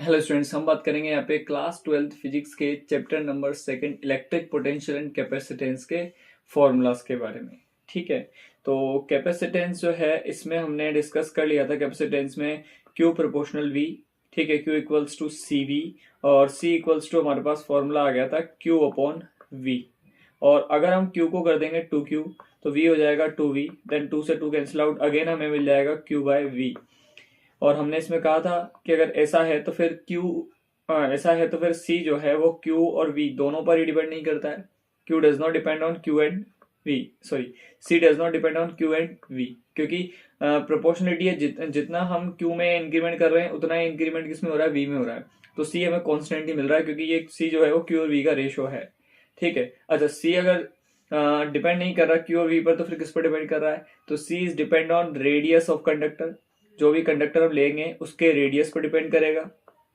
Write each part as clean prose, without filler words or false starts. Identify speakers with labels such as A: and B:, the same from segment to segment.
A: Hello students, हम बात करेंगे यहाँ पे क्लास 12th फिजिक्स के chapter number 2 electric potential and capacitance के फॉर्मूलाज के बारे में। ठीक है, तो कैपेसिटेंस जो है इसमें हमने डिस्कस कर लिया था। कैपेसिटेंस में Q प्रोपोर्शनल V, ठीक है, Q इक्वल्स टू CV और C इक्वल्स टू हमारे पास फॉर्मूला आ गया था Q अपॉन V। और अगर हम Q को कर देंगे 2Q तो V हो जाएगा 2V, देन 2 से 2 कैंसिल आउट, अगेन हमें मिल जाएगा Q बाय V। और हमने इसमें कहा था कि अगर ऐसा है तो फिर ऐसा है तो फिर C जो है वो Q और V दोनों पर ही डिपेंड नहीं करता है। Q does not depend on Q and V, sorry, C does not depend on Q and V, क्योंकि प्रोपोर्शनलिटी है, जितना हम Q में इंक्रीमेंट कर रहे हैं उतना ही इंक्रीमेंट किसमें हो रहा है, V में हो रहा है। तो C हमें कॉन्स्टेंट ही मिल रहा है क्योंकि ये C जो है वो Q और V का रेशो है। ठीक है, अच्छा, C अगर डिपेंड नहीं कर रहा Q और V पर तो फिर किस पर डिपेंड कर रहा है, तो C is depend on radius of conductor. जो भी कंडक्टर हम लेंगे उसके रेडियस पर डिपेंड करेगा।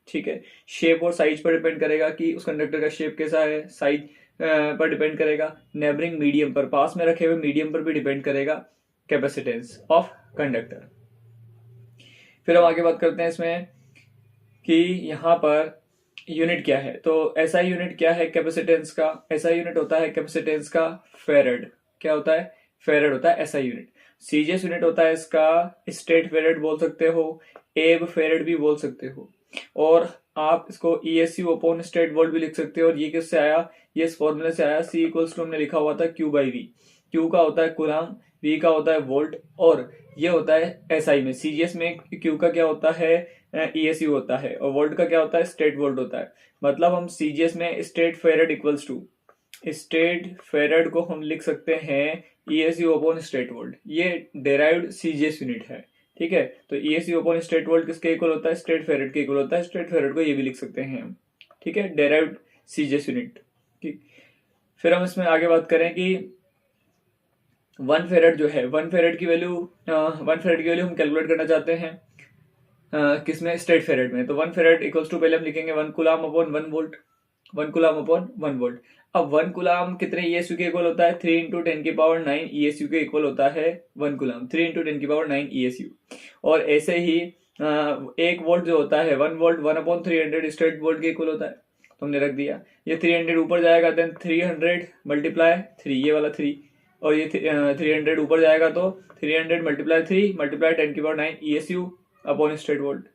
A: ठीक है, शेप और साइज पर डिपेंड करेगा कि उस कंडक्टर का शेप कैसा है, साइज पर डिपेंड करेगा, नेबरिंग मीडियम पर, पास में रखे हुए मीडियम पर भी डिपेंड करेगा कैपेसिटेंस ऑफ कंडक्टर। फिर हम आगे बात करते हैं इसमें कि यहाँ पर यूनिट क्या है। तो ऐसा यूनिट क्या है कैपेसिटेंस का, ऐसा यूनिट होता है कैपेसिटेंस का फेरेड। क्या होता है, फेरेड होता है ऐसा यूनिट। सीजीएस यूनिट होता है इसका स्टेट फेरेड बोल सकते हो, एब फेरेड भी बोल सकते हो, और आप इसको ESU अपॉन स्टेट वोल्ट भी लिख सकते हो। और ये किससे आया, ये इस फॉर्मूले से आया। C इक्वल्स टू हमने लिखा हुआ था Q बाई V। Q का होता है कूलम, V का होता है वोल्ट, और ये होता है SI में। CGS में Q का क्या होता है, ESU होता है, और वोल्ट का क्या होता है, स्टेट वोल्ट होता है। मतलब हम CGS में stat farad equals to stat farad को हम लिख सकते हैं ESU अपॉन स्टेट वोल्ट। ये डेराइव्ड CGS यूनिट है। ठीक है, तो ESU अपॉन स्टेट वोल्ट किसके इक्वल होता है, स्टेट फेरेड के इक्वल होता है। स्टेट फेरेड को ये भी लिख सकते हैं हम। ठीक है, डेराइव्ड CGS यूनिट। ठीक, फिर हम इसमें आगे बात करें कि 1 फेरेड जो है, 1 फेरेड की वैल्यू हम कैलकुलेट करना चाहते हैं किसमें, स्टेट फेरेड में। तो 1 फेरेड इक्वल्स टू पहले हम लिखेंगे 1 coulomb upon 1 volt, 1 coulomb upon 1 volt. अब 1 कूलम कितने ESU के इक्वल होता है, 3 इंटू 10 की पावर 9 ESU के इक्वल होता है 1 कूलम, 3 इंटू 10 की पावर 9 ESU। और ऐसे ही 1 वोल्ट जो होता है, 1 वोल्ट 1 अपॉन 300 स्टेट वोल्ट के इक्वल होता है। तो हमने रख दिया, ये 300 ऊपर जाएगा, देन 300 मल्टीप्लाई 3, ये वाला 3, और ये 300 ऊपर जाएगा तो 300 मल्टीप्लाई 3 मल्टीप्लाई 10 की power 9 ESU upon stat volt.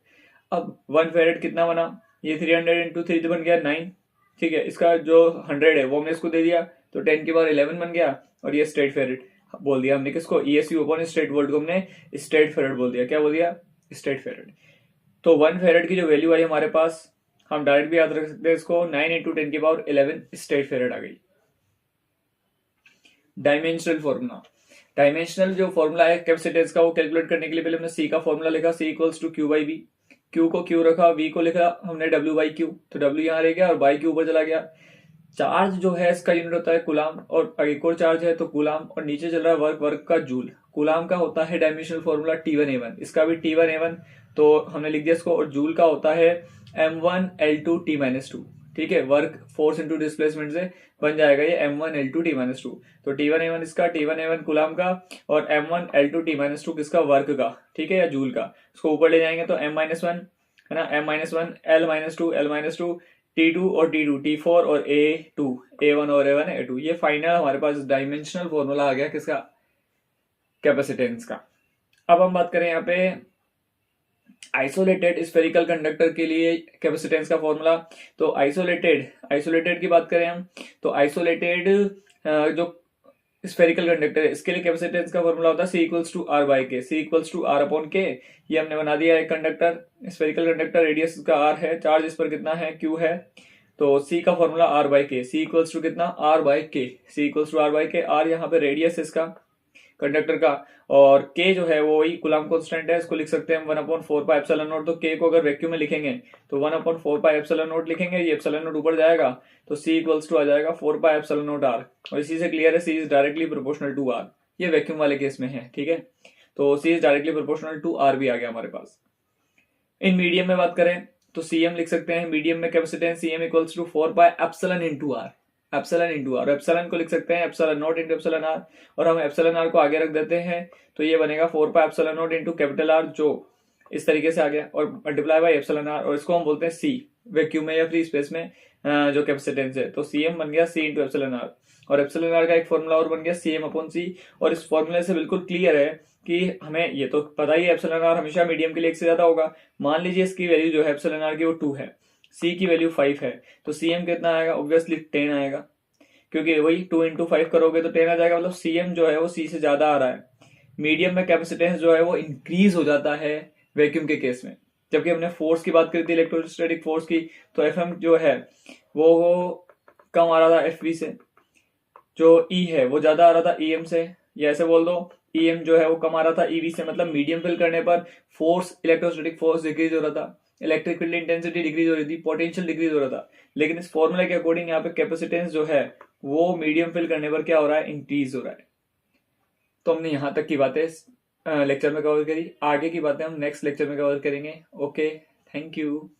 A: अब 1 फेरेड कितना बना, ये 300 इंटू 3 बन गया 9। ठीक है, इसका जो 100 है वो हमने इसको दे दिया तो 10 की पावर 11 बन गया, और ये स्टेट फेरेड बोल दिया हमने किसको, ESU अपॉन स्टेट वोल्ट को हमने स्टेट फेरेड बोल दिया। क्या बोल दिया, स्टेट फेरेड। तो 1 फेरेड की जो वैल्यू आई हमारे पास, हम डायरेक्ट भी याद रख सकते हैं इसको, 9 इंटू 10 की पावर 11 स्टेट फेरेड आ गई। डायमेंशनल फॉर्मूला, डायमेंशनल जो फॉर्मूला है कैपेसिटेंस का, वो कैलकुलेट करने के लिए पहले हमने C का फॉर्मूला लिखा, C equals to Q by V। Q को Q रखा, V को लिखा हमने W बाई Q, तो W यहाँ रह गया और बाई Q ऊपर चला गया। चार्ज जो है इसका यूनिट होता है कूलम, और एक और चार्ज है तो कूलम, और नीचे चल रहा है वर्क, वर्क का जूल। कूलम का होता है डायमेंशनल फॉर्मूला T1A1, इसका भी T1A1 तो हमने लिख दिया इसको, और जूल का होता है M1L2 T-2। ठीक है, वर्क फोर्स इंटू डिस्प्लेसमेंट से बन जाएगा ये M1L2 T-2। तो T1A1 इसका, T1A1 कूलम का, और M1L2 T-2 किसका, वर्क का, ठीक है, या जूल का। इसको ऊपर ले जाएंगे तो M-1 है ना, M-1 L-2 L-2 T2 और T2 T4 और A2 A1 और A1 A2। ये फाइनल हमारे पास डायमेंशनल फॉर्मूला आ गया किसका, कैपेसिटेंस का। अब हम बात करें यहाँ पे आइसोलेटेड स्फेरिकल कंडक्टर के लिए कैपेसिटेंस का फॉर्मूला। तो आइसोलेटेड की बात करें हम, तो आइसोलेटेड जो स्फेरिकल कंडक्टर है इसके लिए कैपेसिटेंस का फॉर्मूला होता है C equals to R by K, C equals to R upon K. ये हमने बना दिया है कंडक्टर, स्फेरिकल कंडक्टर, रेडियस का R है, चार्ज इस पर कितना है, Q है, तो C का formula R by K, C equals to कितना, R by K, C equals to R by K. R यहाँ पे रेडियस है इसका कंडक्टर का, और K जो है वो वही कूलम कांस्टेंट है, इसको लिख सकते हैं हम 1/4 एप्सिलॉन नॉट। तो K को अगर वैक्यूम में लिखेंगे तो 1/4 एप्सिलॉन नॉट लिखेंगे, ये एप्सिलॉन नॉट ऊपर जाएगा तो C इक्वल्स टू आ जाएगा 4 एप्सिलॉन नॉट R। और इसी से क्लियर है C is directly proportional to R, ये वैक्यूम वाले केस में है। ठीक है, तो C is directly proportional to R भी आ गया हमारे पास। इन मीडियम में बात करें तो CM लिख सकते हैं, मीडियम में capacitance CM equals to 4 epsilon into R, epsilon into R. Epsilon को लिख सकते हैं epsilon not into epsilon R, और हम एप्सिलॉन आर को आगे रख देते हैं तो ये बनेगा 4 epsilon not into capital R, जो इस तरीके से आ गया, और मल्टीप्लाई बाय एप्सिलॉन आर, और इसको हम बोलते हैं सी, वैक्यूम में या फ्री स्पेस में जो कैपेसिटेंस है। तो सी एम बन गया सी इंटू एप्सिलॉन आर, और एप्सिलॉन आर का एक फॉर्मूला और बन गया सी एम अपॉन सी। और इस फॉर्मूले से बिल्कुल क्लियर है कि हमें ये तो पता ही है एप्सिलॉन आर हमेशा मीडियम के लिए एक से ज्यादा होगा। मान लीजिए इसकी वैल्यू जो है एप्सिलॉन आर की वो 2 है, सी की वैल्यू 5 है, तो सी एम कितना आएगा? ऑब्वियसली 10 आएगा, क्योंकि वही 2 इंटू 5 करोगे तो 10 आ जाएगा। मतलब सी एम जो है वो सी से ज्यादा आ रहा है। मीडियम में कैपेसिटेंस जो है वो इंक्रीज हो जाता है वैक्यूम के केस में। जबकि हमने फोर्स की बात करी थी, इलेक्ट्रोस्टैटिक फोर्स की, तो एफ एम जो है वो कम आ रहा था एफ वी से, जो ई है वो ज्यादा आ रहा था ई एम से, या ऐसे बोल दो ई एम जो है वो कम आ रहा था ईवी से। मतलब मीडियम फिल करने पर फोर्स, इलेक्ट्रोस्टैटिक फोर्स डिक्रीज हो रहा था, इलेक्ट्रिक फील्ड इंटेंसिटी डिक्रीज हो रही थी, पोटेंशियल डिक्रीज हो रहा था। लेकिन इस फॉर्मूले के अकॉर्डिंग यहाँ पे कैपेसिटेंस जो है वो मीडियम फिल करने पर क्या हो रहा है? इंक्रीज हो रहा है। तो हमने यहाँ तक की बातें लेक्चर में कवर करी, आगे की बातें हम नेक्स्ट लेक्चर में कवर करेंगे। Okay, thank you.